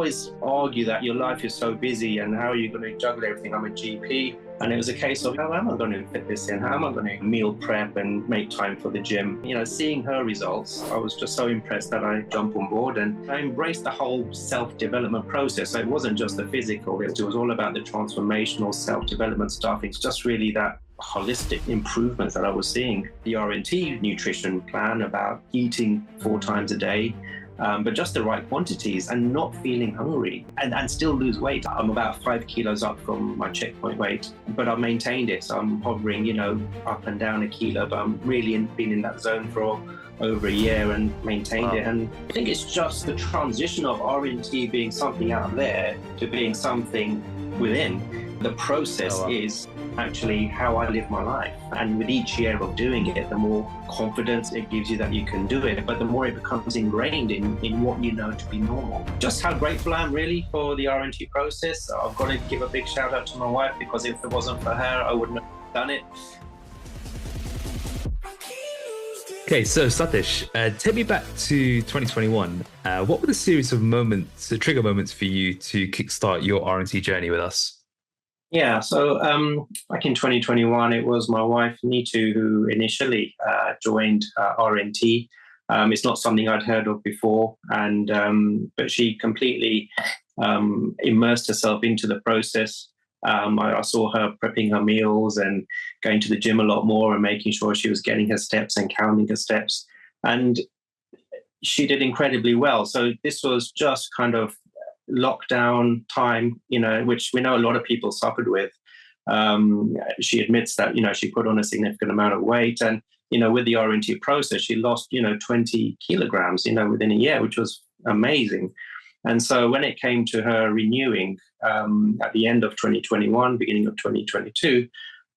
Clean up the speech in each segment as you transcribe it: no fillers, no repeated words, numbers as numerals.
always argue that your life is so busy and how are you going to juggle everything? I'm a GP. And it was a case of, how am I going to fit this in? How am I going to meal prep and make time for the gym? You know, seeing her results, I was just so impressed that I jumped on board and I embraced the whole self-development process. So it wasn't just the physical, it was all about the transformational self-development stuff. It's just really that holistic improvements that I was seeing. The R&T nutrition plan about eating 4 times a day, but just the right quantities and not feeling hungry and still lose weight. I'm about 5 kilos up from my checkpoint weight, but I've maintained it. So I'm hovering, up and down a kilo, but I'm really been in that zone for over a year and maintained it. And I think it's just the transition of R&T being something out there to being something within. The process is actually how I live my life. And with each year of doing it, the more confidence it gives you that you can do it, but the more it becomes ingrained in what you know to be normal. Just how grateful I am really for the R&T process. I've got to give a big shout out to my wife, because if it wasn't for her, I wouldn't have done it. Okay, so Satesh, take me back to 2021. What were the series of moments, the trigger moments for you to kickstart your R&T journey with us? Yeah, so back in 2021, it was my wife, Nitu, who initially joined R&T. It's not something I'd heard of before, but she completely immersed herself into the process. I saw her prepping her meals and going to the gym a lot more and making sure she was getting her steps and counting her steps. And she did incredibly well. So this was just kind of lockdown time, which we know a lot of people suffered with. She admits that, she put on a significant amount of weight. And, with the R&T process, she lost, 20 kilograms, within a year, which was amazing. And so when it came to her renewing at the end of 2021, beginning of 2022, she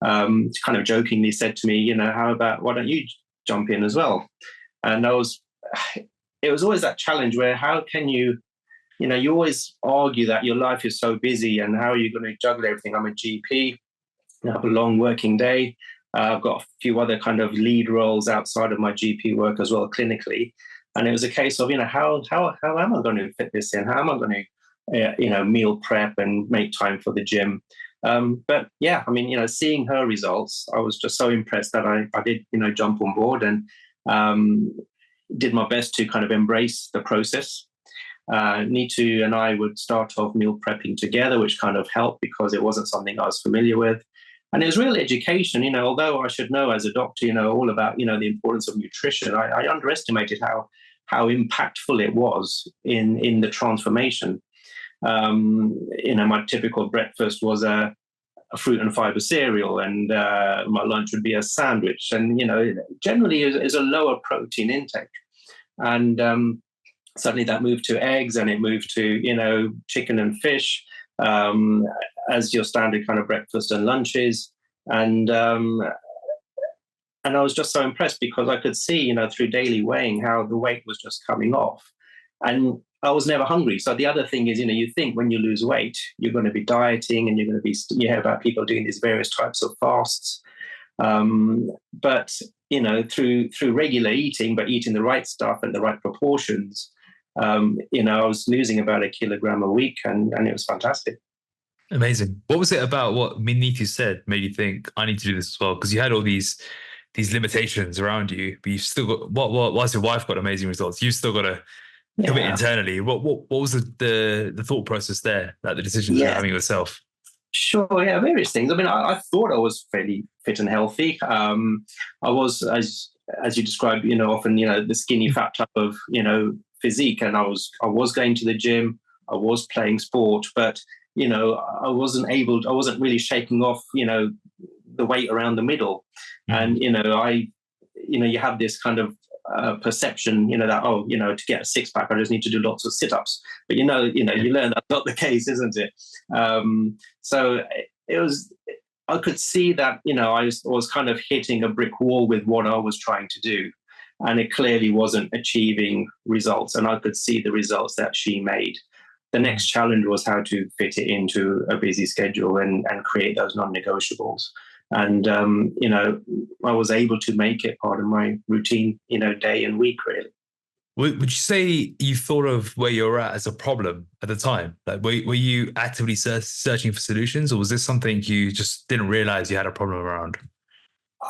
kind of jokingly said to me, why don't you jump in as well? And it was always that challenge where how can you always argue that your life is so busy and how are you going to juggle everything? I'm a GP, I have a long working day. I've got a few other kind of lead roles outside of my GP work as well, clinically. And it was a case of, how am I going to fit this in? How am I going to, meal prep and make time for the gym? But yeah, seeing her results, I was just so impressed that I did, jump on board and did my best to kind of embrace the process. Nitu and I would start off meal prepping together, which kind of helped because it wasn't something I was familiar with. And it was real education, although I should know as a doctor, all about, the importance of nutrition. I underestimated how impactful it was in the transformation. My typical breakfast was a fruit and fiber cereal, and my lunch would be a sandwich. And, generally is a lower protein intake. And suddenly that moved to eggs, and it moved to, chicken and fish as your standard kind of breakfast and lunches. And I was just so impressed because I could see, through daily weighing how the weight was just coming off. And I was never hungry. So the other thing is, you think when you lose weight, you're going to be dieting and you hear about people doing these various types of fasts. But, through regular eating, but eating the right stuff and the right proportions, I was losing about 1 kilogram a week, and it was fantastic. Amazing. What was it about what Nitu said made you think I need to do this as well? Because you had all these limitations around you, but you've still got whilst your wife got amazing results, you've still got to commit internally. What was the thought process there, like the decisions you're having yourself? Sure, yeah, various things. I thought I was fairly fit and healthy. I was, as you described, often, the skinny fat type of, physique, and I was going to the gym, I was playing sport, but I wasn't really shaking off, the weight around the middle. And, you have this kind of perception, that, to get a six pack, I just need to do lots of sit-ups. But, you learn that's not the case, isn't it? So it was, I could see that, I was kind of hitting a brick wall with what I was trying to do. And it clearly wasn't achieving results. And I could see the results that she made. The next challenge was how to fit it into a busy schedule and create those non-negotiables. And, I was able to make it part of my routine, day and week, really. Would you say you thought of where you're at as a problem at the time? Like, were you actively searching for solutions, or was this something you just didn't realize you had a problem around?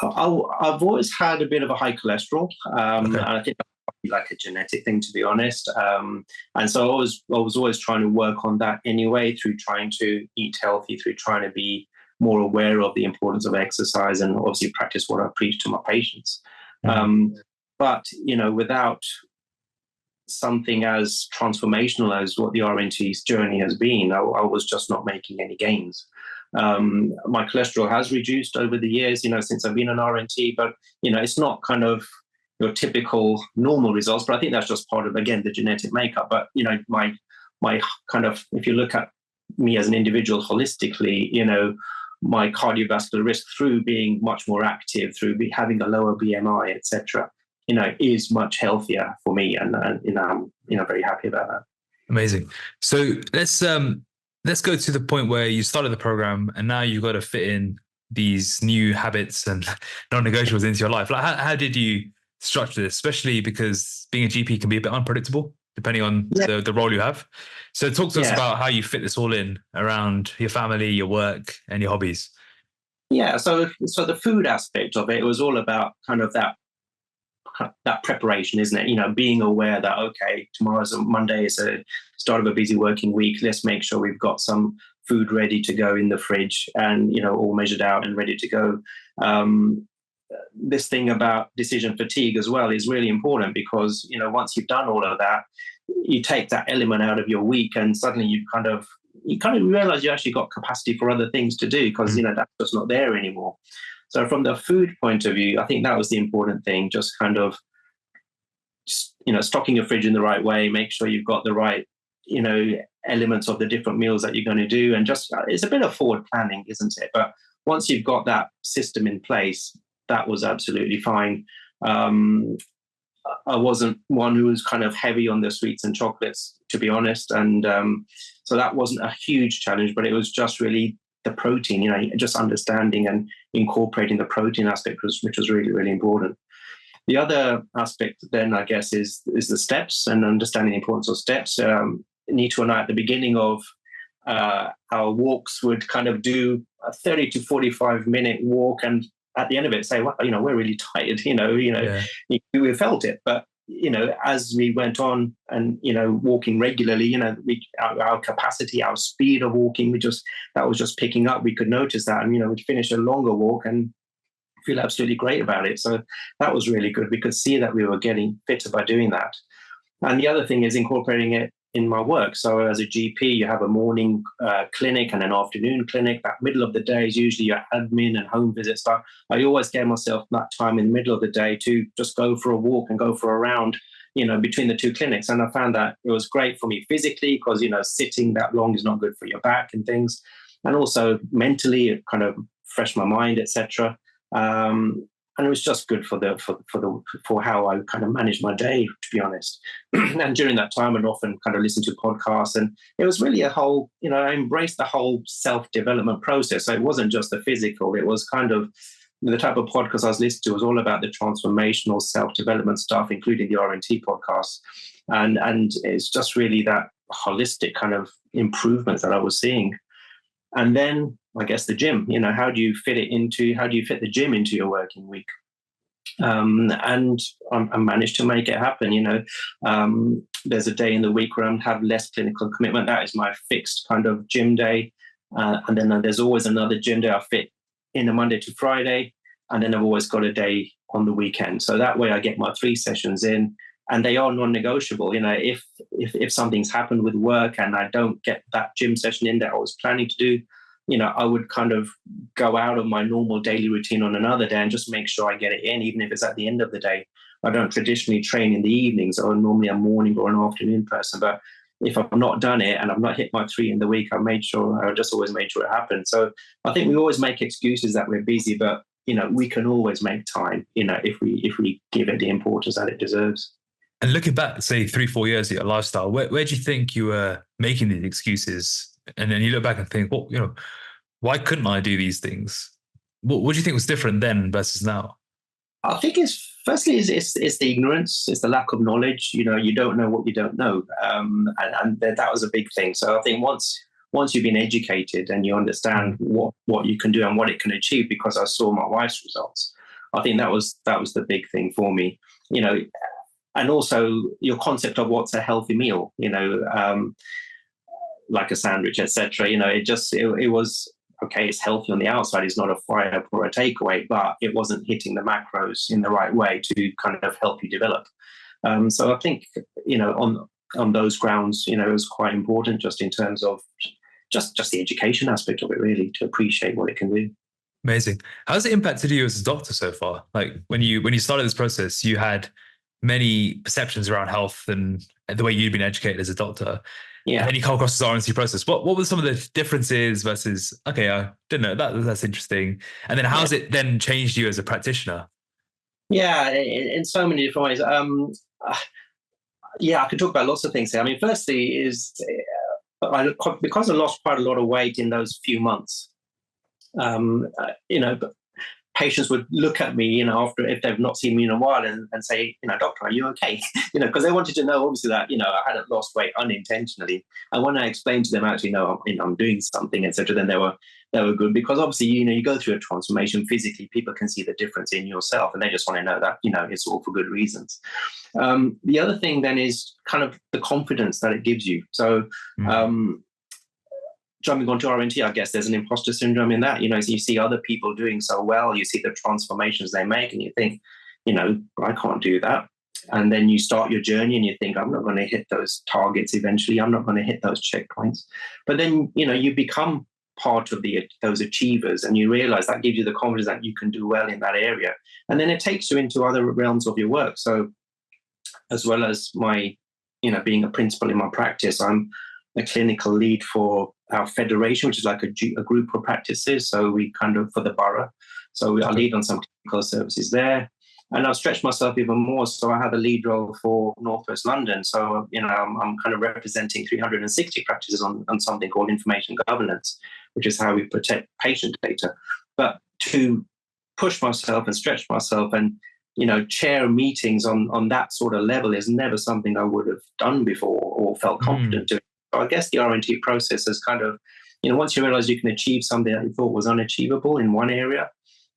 I've always had a bit of a high cholesterol, and Okay. I think that's probably like a genetic thing, to be honest. And so I was always trying to work on that anyway, through trying to eat healthy, through trying to be more aware of the importance of exercise, and obviously practice what I preach to my patients. Mm. But without something as transformational as what the RNT's journey has been, I was just not making any gains. My cholesterol has reduced over the years, since I've been an RNT, but it's not kind of your typical normal results. But I think that's just part of, again, the genetic makeup. But my kind of, if you look at me as an individual holistically, my cardiovascular risk through being much more active, through having a lower BMI, etc., is much healthier for me, and I'm very happy about that. Amazing. So let's go to the point where you started the program and now you've got to fit in these new habits and non-negotiables into your life. Like, how did you structure this? Especially because being a GP can be a bit unpredictable depending on Yeah, the role you have. So talk to us yeah, about how you fit this all in around your family, your work, and your hobbies. yeah. So the food aspect of it was all about kind of that preparation, isn't it? Being aware that, okay, tomorrow's a Monday, is a start of a busy working week. Let's make sure we've got some food ready to go in the fridge, and all measured out and ready to go. This thing about decision fatigue as well is really important, because once you've done all of that, you take that element out of your week, and suddenly you kind of realize you actually got capacity for other things to do, because Mm. that's just not there anymore. So from the food point of view, I think that was the important thing. Just kind of, stocking your fridge in the right way, make sure you've got the right, elements of the different meals that you're going to do. And just, it's a bit of forward planning, isn't it? But once you've got that system in place, that was absolutely fine. Um, I wasn't one who was kind of heavy on the sweets and chocolates, to be honest. And so that wasn't a huge challenge, but it was just really the protein, just understanding and incorporating the protein aspect, which was really, really important. The other aspect then, I guess, is the steps, and understanding the importance of steps. Nito and I, at the beginning of our walks, would kind of do a 30 to 45-minute walk, and at the end of it say, well, we're really tired, Yeah. we felt it. But as we went on and walking regularly, our capacity, our speed of walking, that was just picking up. We could notice that, and we'd finish a longer walk and feel absolutely great about it. So that was really good. We could see that we were getting fitter by doing that. And the other thing is incorporating it in my work. So as a GP, you have a morning clinic and an afternoon clinic. That middle of the day is usually your admin and home visits. But I always gave myself that time in the middle of the day to just go for a walk and go for a round, between the two clinics. And I found that it was great for me physically, because, sitting that long is not good for your back and things. And also mentally, it kind of refreshed my mind, etc. And it was just good for how I kind of managed my day, to be honest. And during that time, I'd often kind of listen to podcasts, and it was really a whole, I embraced the whole self-development process. So it wasn't just the physical; it was kind of the type of podcast I was listening to was all about the transformational self-development stuff, including the RNT podcasts, and it's just really that holistic kind of improvements that I was seeing. And then I guess the gym, how do you fit the gym into your working week? And I managed to make it happen. There's a day in the week where I have less clinical commitment. That is my fixed kind of gym day. And then there's always another gym day I fit in a Monday to Friday. And then I've always got a day on the weekend. So that way I get my 3 sessions in, and they are non-negotiable. If something's happened with work and I don't get that gym session in that I was planning to do, I would kind of go out of my normal daily routine on another day and just make sure I get it in, even if it's at the end of the day. I don't traditionally train in the evenings, or normally a morning or an afternoon person. But if I've not done it and I've not hit my 3 in the week, I just always made sure it happened. So I think we always make excuses that we're busy, but we can always make time, if we give it the importance that it deserves. And looking back, say 3, 4 years at your lifestyle, where do you think you were making these excuses? And then you look back and think, well, why couldn't I do these things? What do you think was different then versus now? I think it's Firstly, it's the ignorance, it's the lack of knowledge. You don't know what you don't know, and that was a big thing. So I think once you've been educated and you understand what you can do and what it can achieve, because I saw my wife's results, I think that was the big thing for me. And also your concept of what's a healthy meal. Like a sandwich, etc. It was okay. It's healthy on the outside. It's not a fry up or a takeaway, but it wasn't hitting the macros in the right way to kind of help you develop. So I think on those grounds, it was quite important just in terms of just the education aspect of it, really, to appreciate what it can do. Amazing. How's it impacted you as a doctor so far? Like when you started this process, you had many perceptions around health and the way you'd been educated as a doctor. Yeah. And then you come across this RNC process. What were some of the differences versus, okay, I didn't know that's interesting. And then how's it then changed you as a practitioner? Yeah, in so many different ways. I could talk about lots of things here. I mean, firstly is because I lost quite a lot of weight in those few months, patients would look at me, after, if they've not seen me in a while, and say, doctor, are you okay? Because they wanted to know, obviously, that, I hadn't lost weight unintentionally. And when I explained to them, actually, no, I'm doing something, etc., then they were good, because obviously, you go through a transformation physically, people can see the difference in yourself, and they just want to know that, it's all for good reasons. The other thing then is kind of the confidence that it gives you. So, jumping onto RNT, I guess there's an imposter syndrome in that. So you see other people doing so well, you see the transformations they make, and you think, I can't do that. And then you start your journey and you think, I'm not going to hit those targets eventually. I'm not going to hit those checkpoints. But then, you become part of those achievers, and you realize that gives you the confidence that you can do well in that area. And then it takes you into other realms of your work. So as well as my, being a principal in my practice, I'm a clinical lead for our federation, which is like a group of practices. So we kind of, for the borough. So I lead on some clinical services there. And I've stretched myself even more. So I have a lead role for Northwest London. So, I'm kind of representing 360 practices on something called information governance, which is how we protect patient data. But to push myself and stretch myself and, chair meetings on that sort of level is never something I would have done before or felt confident doing. So I guess the RNT process is kind of, once you realize you can achieve something that you thought was unachievable in one area,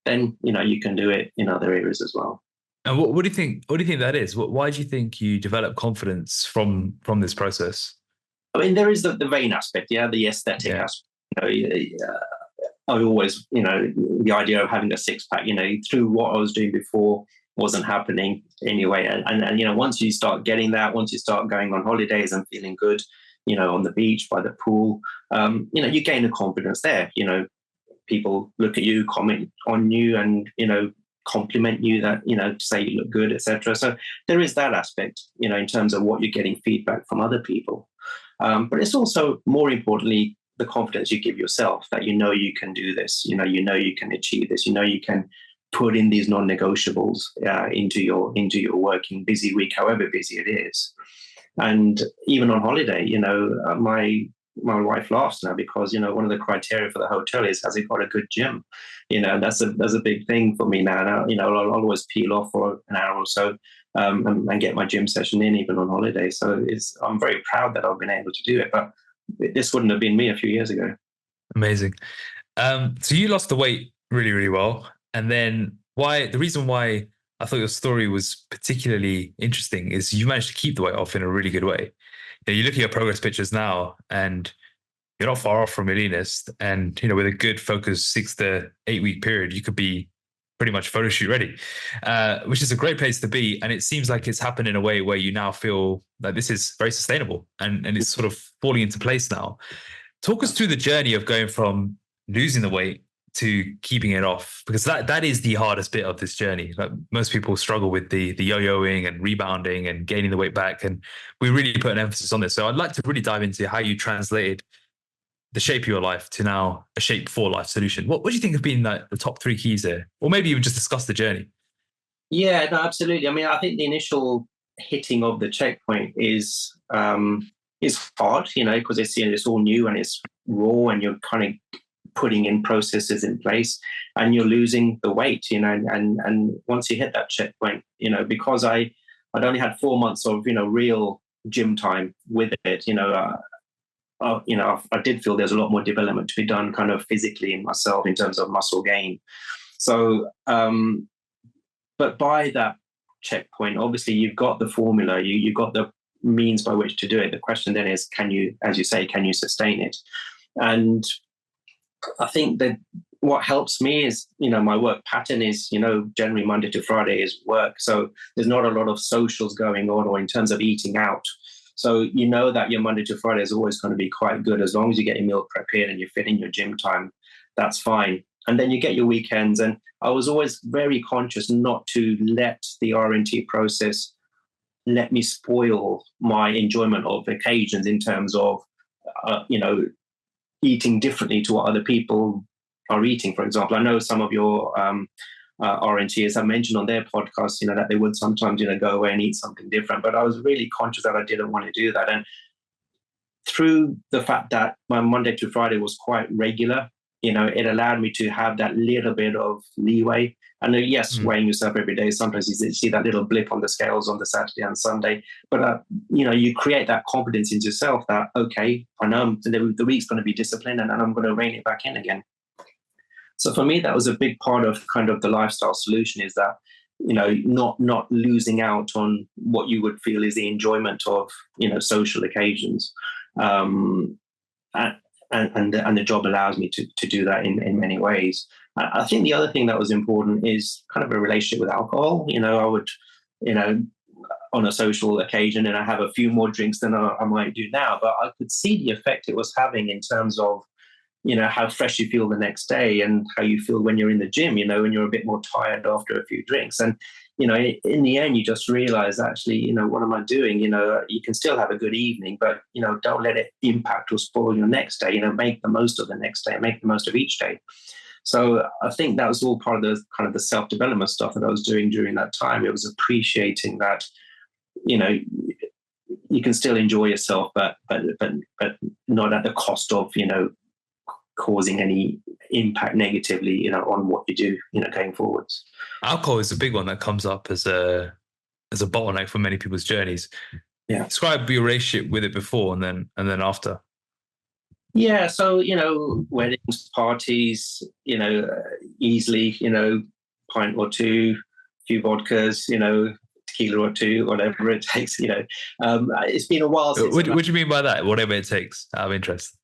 then, you can do it in other areas as well. And what do you think? What do you think that is? Why do you think you develop confidence from this process? I mean, there is the vein aspect, the aesthetic aspect. I always, the idea of having a six pack, through what I was doing before wasn't happening anyway. And once you start getting that, once you start going on holidays and feeling good, on the beach, by the pool, you gain a confidence there. People look at you, comment on you, and, compliment you, that, say you look good, etc. So there is that aspect, in terms of what you're getting feedback from other people. But it's also, more importantly, the confidence you give yourself that you can do this, you can achieve this, you can put in these non-negotiables into your working busy week, however busy it is. And even on holiday, my wife laughs now, because one of the criteria for the hotel is, has it got a good gym? That's a big thing for me now. I'll always peel off for an hour or so and get my gym session in, even on holiday. So I'm very proud that I've been able to do it. But this wouldn't have been me a few years ago. Amazing. So you lost the weight really, really well, and then the reason why I thought your story was particularly interesting is you managed to keep the weight off in a really good way. You look at your progress pictures now, and you're not far off from your leanest. And, with a good focused 6 to 8 week period, you could be pretty much photo shoot ready, which is a great place to be. And it seems like it's happened in a way where you now feel that this is very sustainable and it's sort of falling into place now. Talk us through the journey of going from losing the weight to keeping it off, because that is the hardest bit of this journey. Like, most people struggle with the yo-yoing and rebounding and gaining the weight back, and we really put an emphasis on this. So I'd like to really dive into how you translated the shape of your life to now a shape for life solution. What do you think have been the top 3 keys there? Or maybe you just discuss the journey. Yeah, no, absolutely. I mean, I think the initial hitting of the checkpoint is hard, because it's all new and it's raw, and you're kind of putting in processes in place, and you're losing the weight, and once you hit that checkpoint, because I'd only had 4 months of, real gym time with it, I did feel there's a lot more development to be done kind of physically in myself in terms of muscle gain. So, but by that checkpoint, obviously you've got the formula, you've got the means by which to do it. The question then is, can you, as you say, can you sustain it? And I think that what helps me is, my work pattern is, generally Monday to Friday is work. So there's not a lot of socials going on, or in terms of eating out. So that your Monday to Friday is always going to be quite good. As long as you get your meal prepared and you fit in your gym time, that's fine. And then you get your weekends. And I was always very conscious not to let the RNT process let me spoil my enjoyment of occasions in terms of, eating differently to what other people are eating. For example, I know some of your RNTers have mentioned on their podcast, that they would sometimes, go away and eat something different. But I was really conscious that I didn't want to do that. And through the fact that my Monday to Friday was quite regular, it allowed me to have that little bit of leeway. And yes, weighing yourself every day, sometimes you see that little blip on the scales on the Saturday and Sunday. But, you create that confidence in yourself that, okay, I know the week's going to be disciplined, and I'm going to rein it back in again. So for me, that was a big part of kind of the lifestyle solution, is that, not losing out on what you would feel is the enjoyment of, social occasions. And the job allows me to do that in many ways. I think the other thing that was important is kind of a relationship with alcohol. I would, on a social occasion, and I have a few more drinks than I might do now, but I could see the effect it was having in terms of, how fresh you feel the next day, and how you feel when you're in the gym, when you're a bit more tired after a few drinks. And, in the end, you just realize, actually, what am I doing? You can still have a good evening, but, don't let it impact or spoil your next day. Make the most of the next day, make the most of each day. So I think that was all part of the kind of the self-development stuff that I was doing during that time. It was appreciating that, you can still enjoy yourself, but not at the cost of, causing any impact negatively, on what you do, going forwards. Alcohol is a big one that comes up as a bottleneck for many people's journeys. Yeah. Describe your relationship with it before and then after. Yeah. So, weddings, parties, easily, pint or two, few vodkas, tequila or two, whatever it takes, it's been a while since. What do you mean by that? Whatever it takes, out of interest.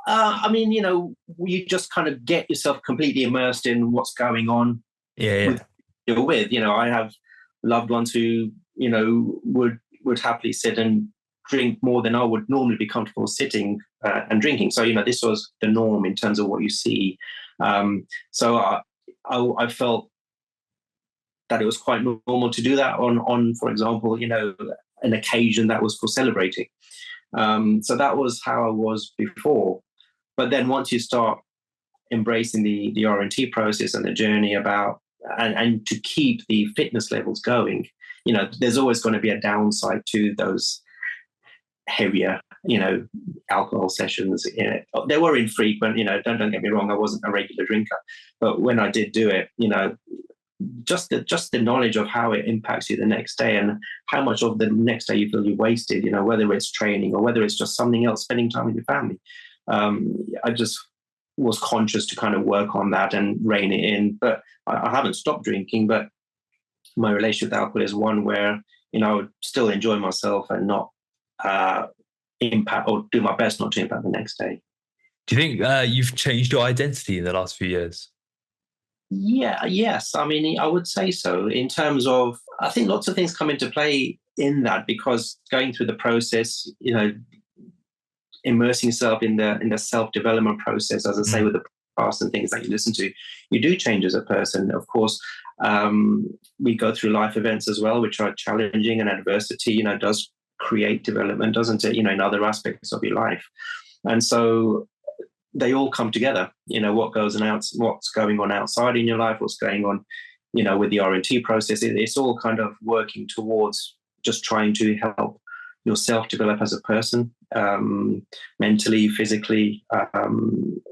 You just kind of get yourself completely immersed in what's going on. Yeah. You're with, I have loved ones who, would happily sit and drink more than I would normally be comfortable sitting and drinking. So, this was the norm in terms of what you see. So I felt that it was quite normal to do that on, for example, an occasion that was for celebrating. So that was how I was before. But then once you start embracing the RNT process and the journey about, and to keep the fitness levels going, there's always going to be a downside to those heavier, alcohol sessions. They were infrequent, don't get me wrong, I wasn't a regular drinker. But when I did do it, just the knowledge of how it impacts you the next day, and how much of the next day you feel you wasted, whether it's training or whether it's just something else, spending time with your family. I just was conscious to kind of work on that and rein it in. But I haven't stopped drinking, but my relationship with alcohol is one where, I would still enjoy myself and not impact, or do my best not to impact the next day. Do you think you've changed your identity in the last few years? Yeah, yes. I mean, I would say so. In terms of, I think lots of things come into play in that, because going through the process, immersing yourself in the self-development process, as I say, with the podcast and things that you listen to, you do change as a person. Of course, we go through life events as well, which are challenging, and adversity, does create development, doesn't it? In other aspects of your life. And so they all come together, what goes on what's going on outside in your life, what's going on, with the RNT process. It's all kind of working towards just trying to help yourself develop as a person, mentally, physically,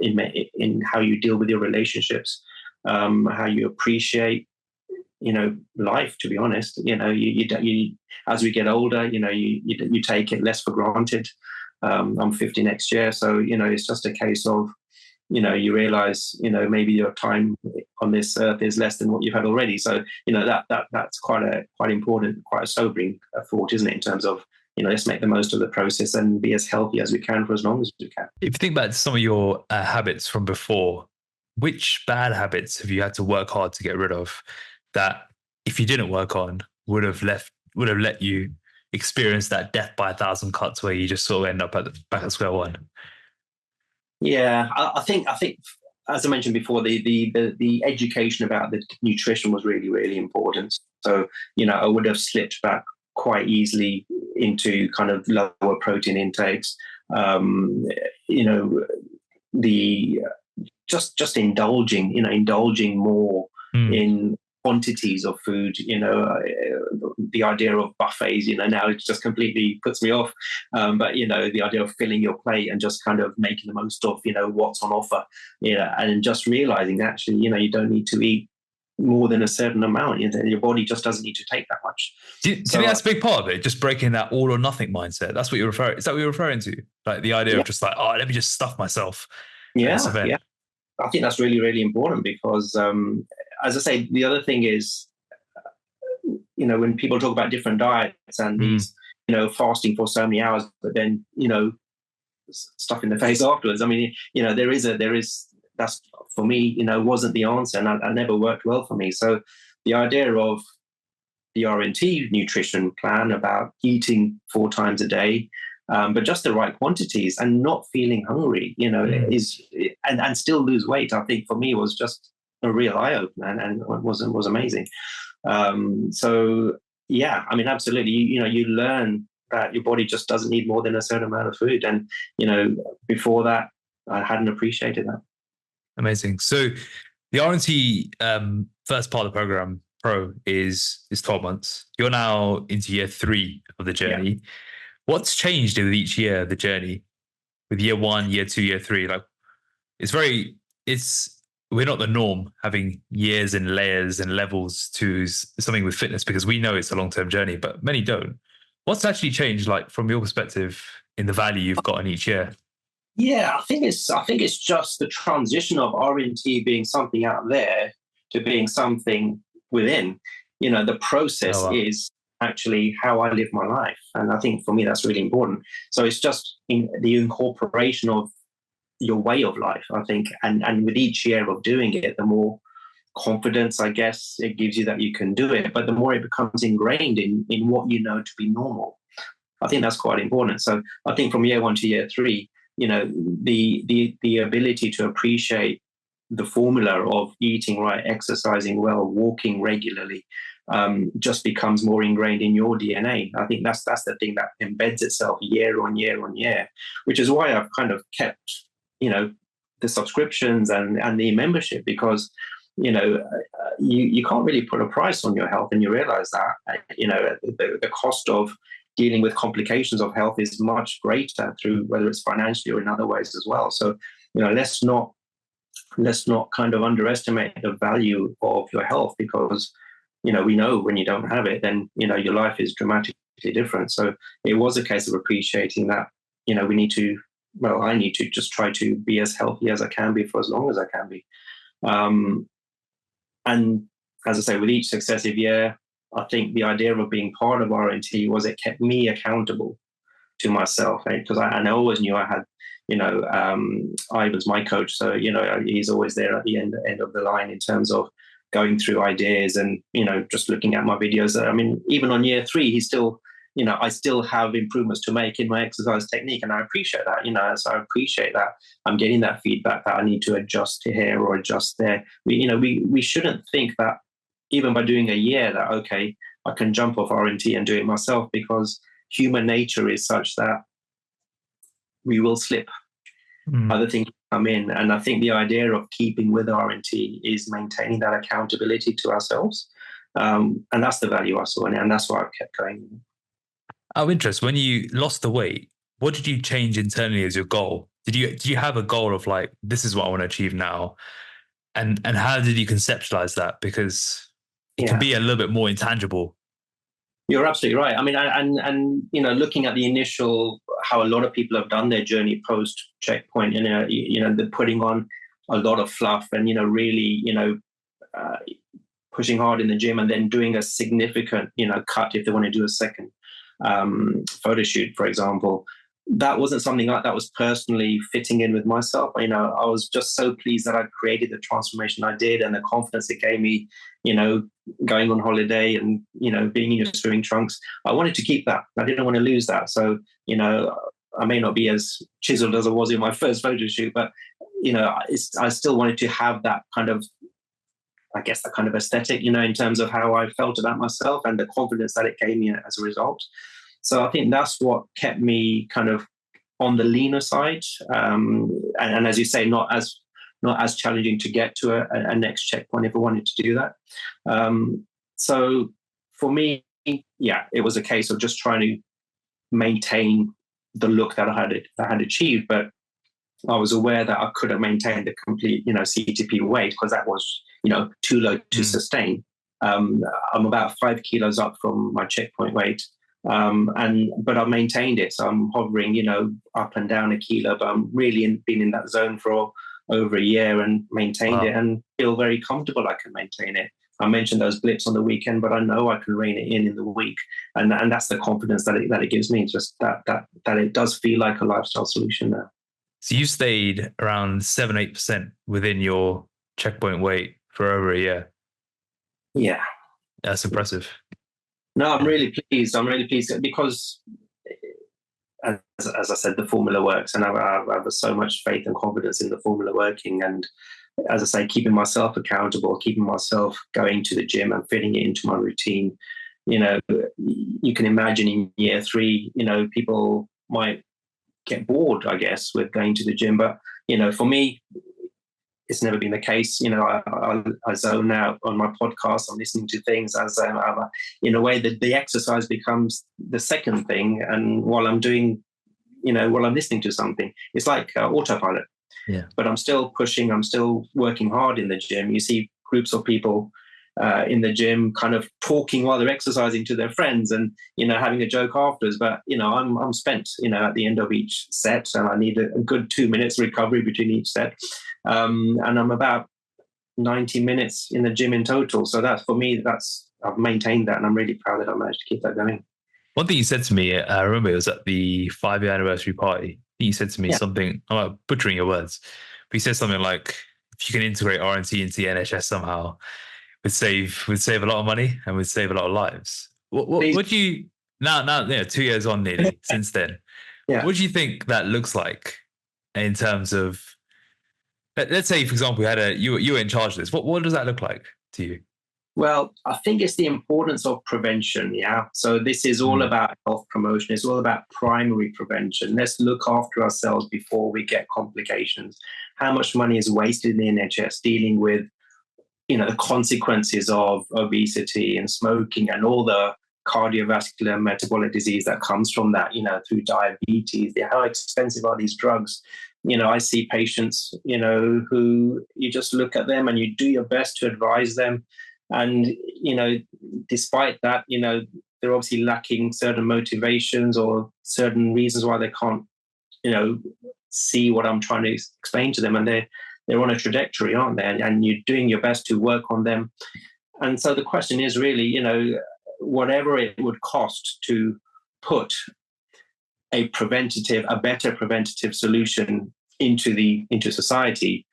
in how you deal with your relationships, how you appreciate, life. To be honest, as we get older, you take it less for granted. I'm 50 next year, so it's just a case of you realize, maybe your time on this earth is less than what you've had already. So, that's quite important, quite a sobering thought, isn't it? In terms of, let's make the most of the process and be as healthy as we can for as long as we can. If you think back to some of your habits from before, which bad habits have you had to work hard to get rid of that, if you didn't work on, would have let you experience that death by a thousand cuts where you just sort of end up back at square one? Yeah, I think, as I mentioned before, the education about the nutrition was really, really important. So, I would have slipped back quite easily into kind of lower protein intakes. The just indulging more in quantities of food. The idea of buffets, now it just completely puts me off. But the idea of filling your plate and just kind of making the most of what's on offer, and just realizing actually you don't need to eat more than a certain amount. Your body just doesn't need to take that much. Do you think that's a big part of it? Just breaking that all or nothing mindset. That's what you're referring. Is that what you're referring to? Like the idea of just like, oh, let me just stuff myself. Yeah. I think that's really, really important because, as I say, the other thing is, when people talk about different diets and these, fasting for so many hours, but then, stuff in the face afterwards. I mean, there is that's for me, wasn't the answer, and I never worked well for me. So the idea of the RNT nutrition plan about eating 4 times a day, but just the right quantities and not feeling hungry, is and still lose weight. I think for me was just a real eye opener and was amazing. So yeah, I mean, absolutely. You learn that your body just doesn't need more than a certain amount of food, and before that, I hadn't appreciated that. Amazing. So the RNT first part of the program, Pro, is 12 months. You're now into year 3 of the journey. Yeah. What's changed with each year of the journey? With year 1, year 2, year 3, like we're not the norm having years and layers and levels to something with fitness, because we know it's a long-term journey, but many don't. What's actually changed, like from your perspective, in the value you've got in each year? Yeah, I think it's just the transition of RNT being something out there to being something within. The process is actually how I live my life, and I think for me that's really important. So it's just in the incorporation of your way of life, I think, and with each year of doing it, the more confidence, I guess, it gives you that you can do it, but the more it becomes ingrained in what you know to be normal. I think that's quite important. So I think from year 1 to year 3, the ability to appreciate the formula of eating right, exercising well, walking regularly, just becomes more ingrained in your DNA. I think that's the thing that embeds itself year on year on year, which is why I've kind of kept, the subscriptions and the membership, because, you can't really put a price on your health, and you realize that, the cost of dealing with complications of health is much greater through whether it's financially or in other ways as well. So, let's not kind of underestimate the value of your health, because, we know when you don't have it, then, your life is dramatically different. So it was a case of appreciating that, I need to just try to be as healthy as I can be for as long as I can be. And as I say, with each successive year, I think the idea of being part of RNT was it kept me accountable to myself, because I always knew I had, Ivan's my coach, so he's always there at the end of the line in terms of going through ideas and just looking at my videos. I mean, even on year 3, he's still, I still have improvements to make in my exercise technique, and I appreciate that. So I appreciate that I'm getting that feedback that I need to adjust here or adjust there. We shouldn't think that even by doing a year that, okay, I can jump off RNT and do it myself, because human nature is such that we will slip. Other things come in. And I think the idea of keeping with RNT is maintaining that accountability to ourselves. And that's the value I saw in it. And that's why I've kept going. Out of interest, when you lost the weight, what did you change internally as your goal? Do you have a goal of like, this is what I want to achieve now? And how did you conceptualize that? Because it can Yeah. be a little bit more intangible. You're absolutely right. I mean, and looking at the initial, how a lot of people have done their journey post checkpoint, they're putting on a lot of fluff and really, pushing hard in the gym and then doing a significant, cut if they want to do a second photo shoot, for example. That wasn't something that was personally fitting in with myself. I was just so pleased that I created the transformation I did and the confidence it gave me, going on holiday and, being in your swimming trunks. I wanted to keep that. I didn't want to lose that. So, I may not be as chiseled as I was in my first photo shoot, but, I still wanted to have that kind of, I guess, that kind of aesthetic, in terms of how I felt about myself and the confidence that it gave me as a result. So I think that's what kept me kind of on the leaner side, and as you say, not as challenging to get to a next checkpoint if I wanted to do that. So for me, yeah, it was a case of just trying to maintain the look that I had achieved, but I was aware that I couldn't maintain the complete, CTP weight because that was, too low to sustain. I'm about 5 kilos up from my checkpoint weight. But I've maintained it. So I'm hovering, up and down a kilo, but I'm really been in that zone for over a year and maintained it and feel very comfortable I can maintain it. I mentioned those blips on the weekend, but I know I can rein it in the week. And that's the confidence that it gives me. It's just that it does feel like a lifestyle solution now. So you stayed around 7-8% within your checkpoint weight for over a year. Yeah. That's impressive. No, I'm really pleased. I'm really pleased because, as I said, the formula works, and I have so much faith and confidence in the formula working. And as I say, keeping myself accountable, keeping myself going to the gym and fitting it into my routine. You can imagine in year 3, people might get bored, I guess, with going to the gym. But, for me, it's never been the case. I zone out on my podcast. I'm listening to things as in a way that the exercise becomes the second thing. And while I'm doing, while I'm listening to something, it's like autopilot. Yeah. But I'm still pushing. I'm still working hard in the gym. You see groups of people in the gym kind of talking while they're exercising to their friends and, having a joke afterwards. But, I'm spent, at the end of each set, and I need a good 2 minutes recovery between each set. And I'm about 90 minutes in the gym in total. So that's, for me, I've maintained that, and I'm really proud that I managed to keep that going. One thing you said to me, I remember it was at the 5-year anniversary party. You said to me something, I'm butchering your words, but you said something like, if you can integrate RNT into the NHS somehow, would save a lot of money and would save a lot of lives. What do you now 2 years on nearly since then? Yeah. What do you think that looks like in terms of, let's say, for example, you were in charge of this. What does that look like to you? Well, I think it's the importance of prevention. Yeah. So this is all about health promotion. It's all about primary prevention. Let's look after ourselves before we get complications. How much money is wasted in the NHS dealing with, the consequences of obesity and smoking and all the cardiovascular metabolic disease that comes from that, through diabetes. How expensive are these drugs? I see patients, who you just look at them and you do your best to advise them. And, despite that, they're obviously lacking certain motivations or certain reasons why they can't, see what I'm trying to explain to them. And they're on a trajectory, aren't they? And you're doing your best to work on them. And so the question is really, whatever it would cost to put a better preventative solution into society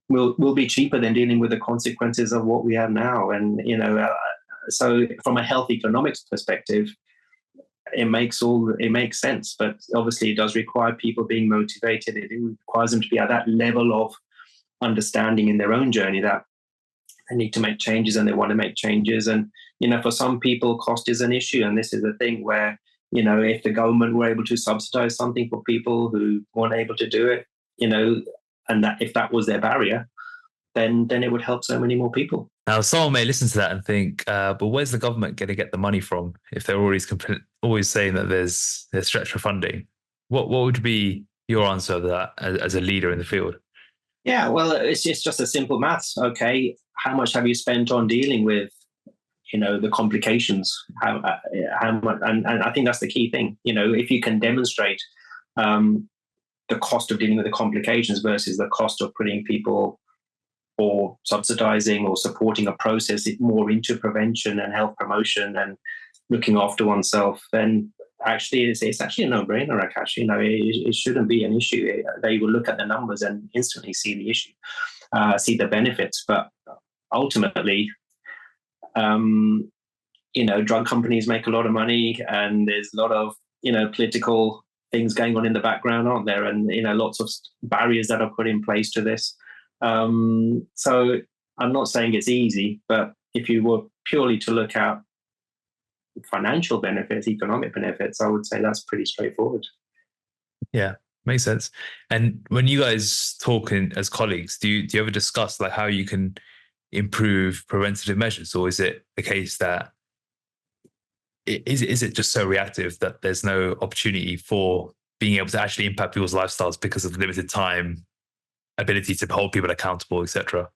will be cheaper than dealing with the consequences of what we have now. And, so from a health economics perspective, it makes sense, but obviously it does require people being motivated. It requires them to be at that level of understanding in their own journey that they need to make changes and they want to make changes. And, for some people, cost is an issue. And this is a thing where, if the government were able to subsidize something for people who weren't able to do it, and that if that was their barrier, then it would help so many more people. Now, someone may listen to that and think, but where's the government going to get the money from if they're always saying that there's stretch for funding? What would be your answer to that as a leader in the field? Yeah, well, it's just a simple maths. Okay, how much have you spent on dealing with, the complications? How much? And I think that's the key thing. If you can demonstrate the cost of dealing with the complications versus the cost of putting people or subsidizing or supporting a process more into prevention and health promotion and looking after oneself, then actually it's actually a no-brainer. Actually, it shouldn't be an issue. They will look at the numbers and instantly see the issue, see the benefits. But ultimately, drug companies make a lot of money, and there's a lot of political things going on in the background, aren't there? And lots of barriers that are put in place to this. So I'm not saying it's easy, but if you were purely to look at financial benefits, economic benefits, I would say that's pretty straightforward. Yeah, makes sense. And when you guys talk as colleagues, do you ever discuss like how you can improve preventative measures, or is it the case that is it just so reactive that there's no opportunity for being able to actually impact people's lifestyles because of limited time, ability to hold people accountable, etc.?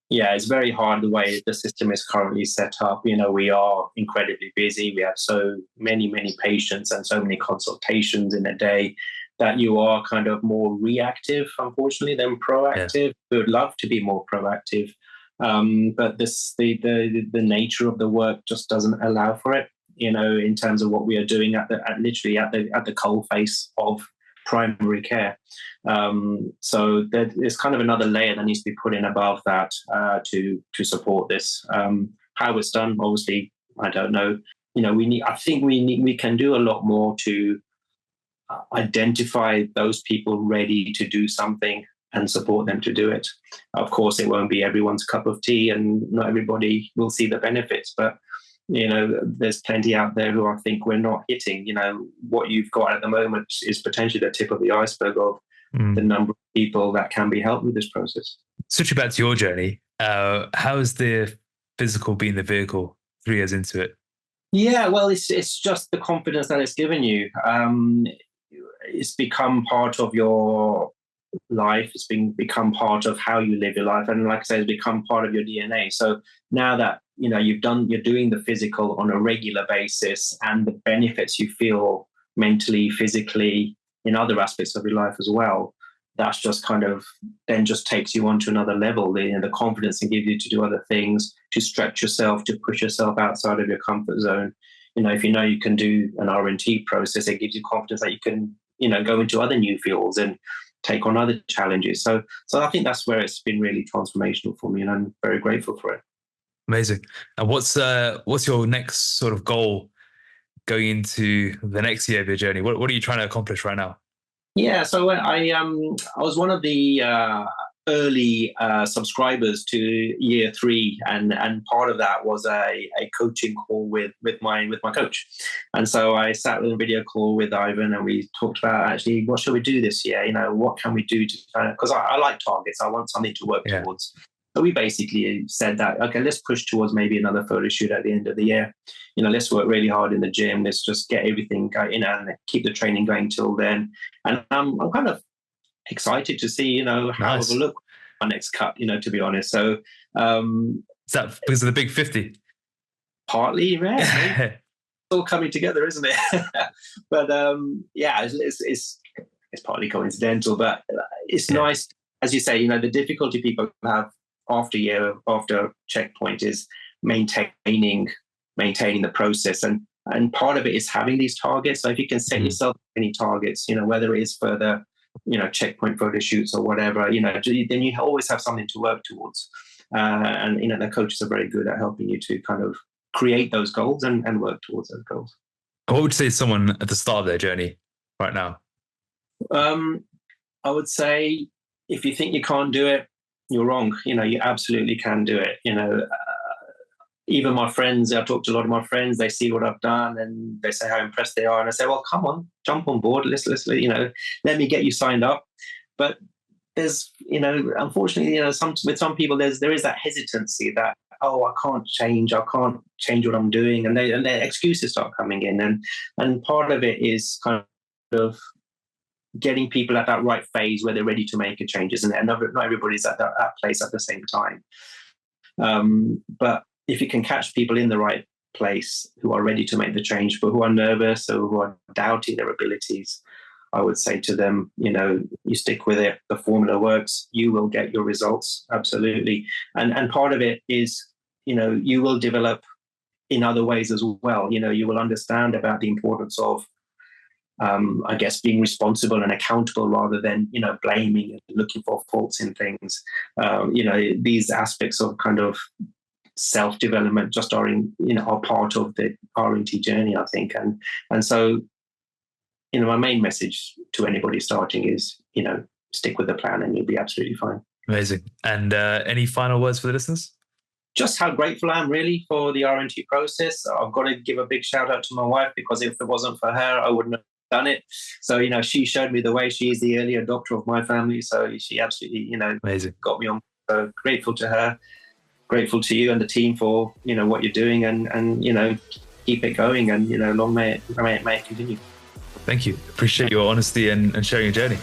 Yeah, it's very hard the way the system is currently set up. We are incredibly busy. We have so many patients and so many consultations in a day that you are kind of more reactive, unfortunately, than proactive. Yeah. We would love to be more proactive, but the nature of the work just doesn't allow for it. In terms of what we are doing literally at the coalface of primary care. So there's kind of another layer that needs to be put in above that to support this. How it's done, obviously, I don't know. We can do a lot more to identify those people ready to do something and support them to do it. Of course, it won't be everyone's cup of tea, and not everybody will see the benefits, but there's plenty out there who I think we're not hitting. What you've got at the moment is potentially the tip of the iceberg of the number of people that can be helped with this process. Switching back to your journey, how's the physical being the vehicle 3 years into it? Yeah, well, it's just the confidence that it's given you. It's become part of your life. It's become part of how you live your life, and like I say, it's become part of your DNA. So now that you're doing the physical on a regular basis, and the benefits you feel mentally, physically, in other aspects of your life as well, that's just kind of then just takes you on to another level. The confidence it gives you to do other things, to stretch yourself, to push yourself outside of your comfort zone. If you can do an R&T process, it gives you confidence that you can go into other new fields and take on other challenges. So I think that's where it's been really transformational for me, and I'm very grateful for it. Amazing. And what's your next sort of goal going into the next year of your journey? What are you trying to accomplish right now? Yeah, so I was one of the early subscribers to year 3, and part of that was a coaching call with my coach. And so I sat with a video call with Ivan, and we talked about actually what should we do this year. What can we do to because I like targets. I want something to work towards. So we basically said that, okay, let's push towards maybe another photo shoot at the end of the year. Let's work really hard in the gym. Let's just get everything going, and keep the training going till then. And I'm kind of excited to see, how it will look my next cut, to be honest. So is that because of the big 50? Partly, yeah. It's all coming together, isn't it? But yeah, it's partly coincidental, but it's nice, as you say. The difficulty people have after checkpoint is maintaining the process, and part of it is having these targets. So if you can set yourself any targets, whether it is further checkpoint photo shoots or whatever, then you always have something to work towards. And the coaches are very good at helping you to kind of create those goals and work towards those goals. What would you say to someone at the start of their journey right now? I would say, if you think you can't do it, you're wrong. You absolutely can do it. Even my friends, I talk to a lot of my friends, they see what I've done and they say how impressed they are. And I say, well, come on, jump on board. Let's let me get you signed up. But there's, unfortunately, with some people, there is that hesitancy that, oh, I can't change what I'm doing. And their excuses start coming in. And part of it is kind of getting people at that right phase where they're ready to make a change, isn't it? And not everybody's at that place at the same time. But if you can catch people in the right place who are ready to make the change, but who are nervous or who are doubting their abilities, I would say to them, you stick with it. The formula works. You will get your results. Absolutely. And part of it is, you will develop in other ways as well. You will understand about the importance of, I guess, being responsible and accountable rather than, blaming and looking for faults in things. These aspects of kind of self-development just are part of the R&T journey, I think. And so, my main message to anybody starting is, stick with the plan and you'll be absolutely fine. Amazing. And any final words for the listeners? Just how grateful I am really for the R&T process. I've got to give a big shout out to my wife, because if it wasn't for her, I wouldn't have done it. So, she showed me the way. She is the early adopter of my family. So she absolutely, amazing, got me on. So grateful to her, grateful to you and the team for, what you're doing, and keep it going, and, long may it continue. Thank you. Appreciate your honesty and sharing your journey.